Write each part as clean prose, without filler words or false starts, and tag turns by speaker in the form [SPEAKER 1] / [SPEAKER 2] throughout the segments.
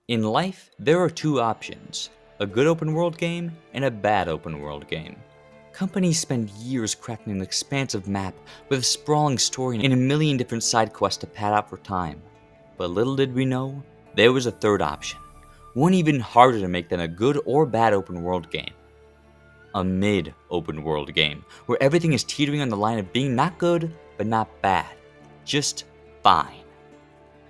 [SPEAKER 1] In life, there are two options: a good open world game and a bad open world game. Companies spend years crafting an expansive map with a sprawling story and a million different side quests to pad out for time. But little did we know, there was a third option, one even harder to make than a good or bad open world game. A mid open world game, where everything is teetering on the line of being not good, but not bad. Just fine.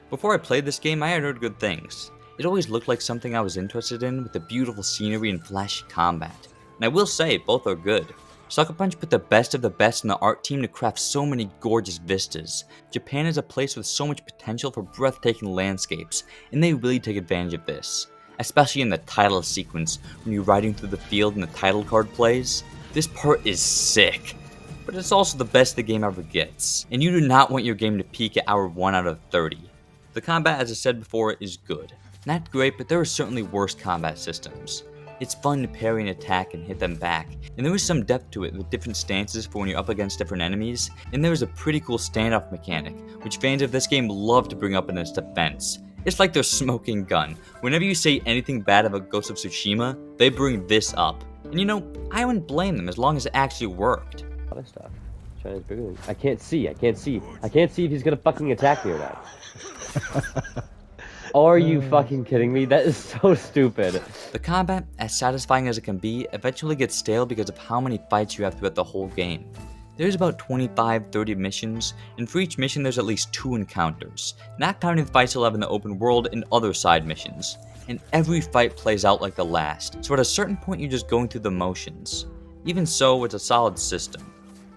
[SPEAKER 1] Before I played this game, I had heard good things. It always looked like something I was interested in, with the beautiful scenery and flashy combat. And I will say, both are good. Sucker Punch put the best of the best in the art team to craft so many gorgeous vistas. Japan is a place with so much potential for breathtaking landscapes, and they really take advantage of this. Especially in the title sequence, when you're riding through the field and the title card plays. This part is sick. But it's also the best the game ever gets, and you do not want your game to peak at hour 1 out of 30. The combat, as I said before, is good. Not great, but there are certainly worse combat systems. It's fun to parry and attack and hit them back, and there is some depth to it with different stances for when you're up against different enemies, and there is a pretty cool standoff mechanic, which fans of this game love to bring up in its defense. It's like their smoking gun. Whenever you say anything bad about Ghost of Tsushima, they bring this up. And you know, I wouldn't blame them as long as it actually worked.
[SPEAKER 2] Other stuff. China's bigger than... I can't see if he's gonna fucking attack me or not. Are you fucking kidding me? That is so stupid.
[SPEAKER 1] The combat, as satisfying as it can be, eventually gets stale because of how many fights you have throughout the whole game. There's about 25-30 missions, and for each mission there's at least 2 encounters, not counting the fights you'll have in the open world and other side missions. And every fight plays out like the last, so at a certain point you're just going through the motions. Even so, it's a solid system.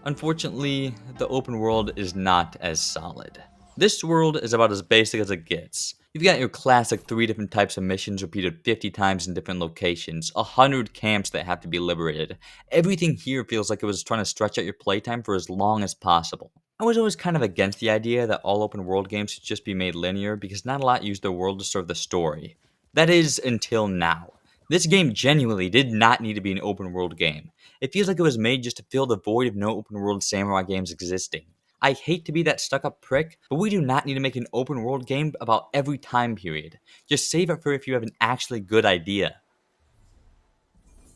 [SPEAKER 1] Unfortunately, the open world is not as solid. This world is about as basic as it gets. You've got your classic 3 different types of missions repeated 50 times in different locations, 100 camps that have to be liberated. Everything here feels like it was trying to stretch out your playtime for as long as possible. I was always kind of against the idea that all open world games should just be made linear because not a lot use their world to serve the story. That is, until now. This game genuinely did not need to be an open world game. It feels like it was made just to fill the void of no open world samurai games existing. I hate to be that stuck-up prick, but we do not need to make an open world game about every time period. Just save it for if you have an actually good idea.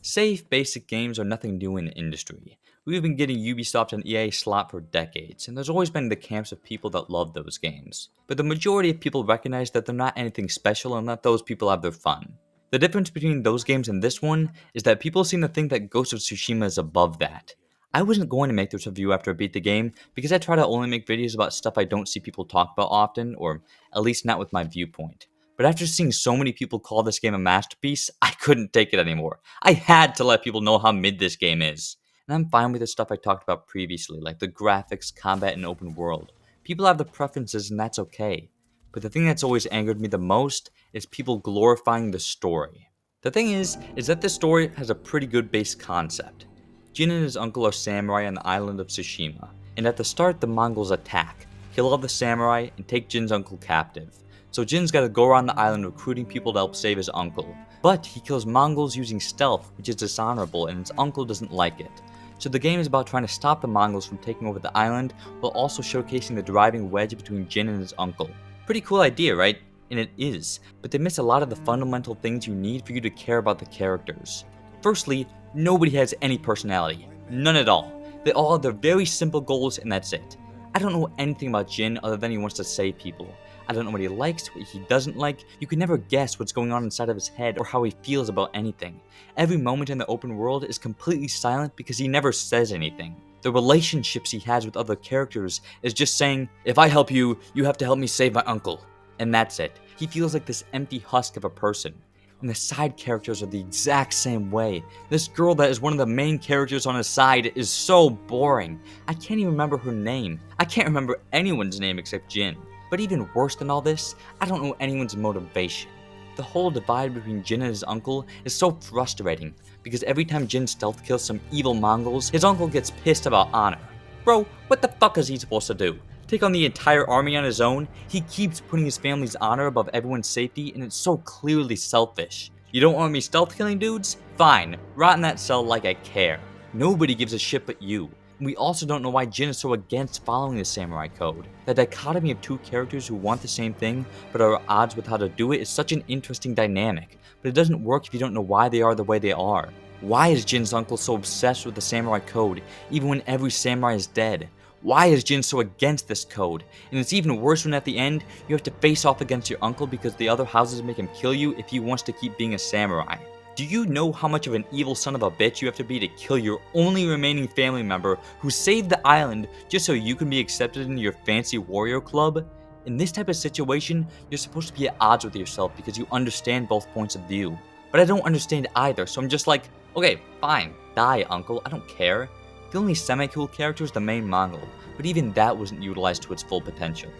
[SPEAKER 1] Safe, basic games are nothing new in the industry. We've been getting Ubisoft and EA slop for decades, and there's always been the camps of people that love those games. But the majority of people recognize that they're not anything special and let those people have their fun. The difference between those games and this one is that people seem to think that Ghost of Tsushima is above that. I wasn't going to make this review after I beat the game because I try to only make videos about stuff I don't see people talk about often, or at least not with my viewpoint. But after seeing so many people call this game a masterpiece, I couldn't take it anymore. I had to let people know how mid this game is. And I'm fine with the stuff I talked about previously, like the graphics, combat, and open world. People have their preferences and that's okay. But the thing that's always angered me the most is people glorifying the story. The thing is that this story has a pretty good base concept. Jin and his uncle are samurai on the island of Tsushima, and at the start the Mongols attack, kill all the samurai, and take Jin's uncle captive. So Jin's gotta go around the island recruiting people to help save his uncle. But he kills Mongols using stealth, which is dishonorable, and his uncle doesn't like it. So the game is about trying to stop the Mongols from taking over the island, while also showcasing the driving wedge between Jin and his uncle. Pretty cool idea, right? And it is, but they miss a lot of the fundamental things you need for you to care about the characters. Firstly, nobody has any personality. None at all. They all have their very simple goals and that's it. I don't know anything about Jin other than he wants to save people. I don't know what he likes, what he doesn't like. You can never guess what's going on inside of his head or how he feels about anything. Every moment in the open world is completely silent because he never says anything. The relationships he has with other characters is just saying, if I help you, you have to help me save my uncle. And that's it. He feels like this empty husk of a person. And the side characters are the exact same way. This girl that is one of the main characters on his side is so boring. I can't even remember her name. I can't remember anyone's name except Jin. But even worse than all this, I don't know anyone's motivation. The whole divide between Jin and his uncle is so frustrating, because every time Jin stealth kills some evil Mongols, his uncle gets pissed about honor. Bro, what the fuck is he supposed to do? Take on the entire army on his own? He keeps putting his family's honor above everyone's safety, and it's so clearly selfish. You don't want me stealth killing dudes? Fine, rot in that cell like I care. Nobody gives a shit but you. We also don't know why Jin is so against following the samurai code. The dichotomy of two characters who want the same thing but are at odds with how to do it is such an interesting dynamic, but it doesn't work if you don't know why they are the way they are. Why is Jin's uncle so obsessed with the samurai code even when every samurai is dead? Why is Jin so against this code? And it's even worse when at the end, you have to face off against your uncle because the other houses make him kill you if he wants to keep being a samurai. Do you know how much of an evil son of a bitch you have to be to kill your only remaining family member who saved the island just so you can be accepted into your fancy warrior club? In this type of situation, you're supposed to be at odds with yourself because you understand both points of view. But I don't understand either, so I'm just like, okay, fine, die, uncle, I don't care. The only semi-cool character is the main Mongol, but even that wasn't utilized to its full potential.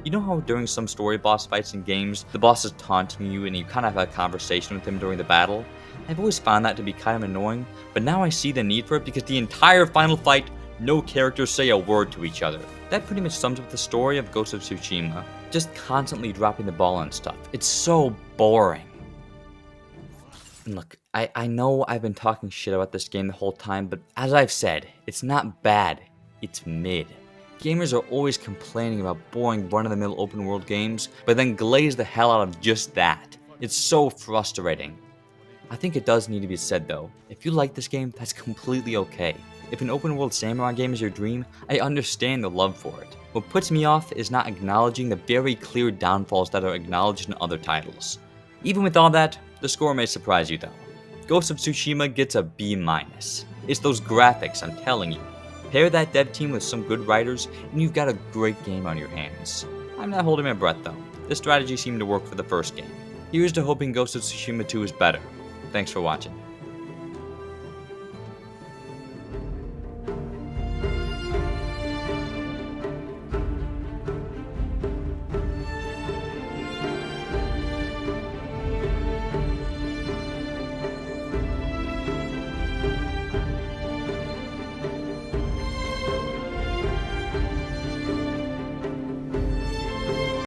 [SPEAKER 1] You know how during some story boss fights in games, the boss is taunting you and you kind of have a conversation with him during the battle? I've always found that to be kind of annoying, but now I see the need for it because the entire final fight, no characters say a word to each other. That pretty much sums up the story of Ghost of Tsushima, just constantly dropping the ball on stuff. It's so boring. And look, I know I've been talking shit about this game the whole time, but as I've said, it's not bad, it's mid. Gamers are always complaining about boring run-of-the-mill open world games, but then glaze the hell out of just that. It's so frustrating. I think it does need to be said though, if you like this game, that's completely okay. If an open world samurai game is your dream, I understand the love for it. What puts me off is not acknowledging the very clear downfalls that are acknowledged in other titles. Even with all that, the score may surprise you though. Ghost of Tsushima gets a B-. It's those graphics, I'm telling you. Pair that dev team with some good writers, and you've got a great game on your hands. I'm not holding my breath though. This strategy seemed to work for the first game. Here's to hoping Ghost of Tsushima 2 is better. Thanks for watching.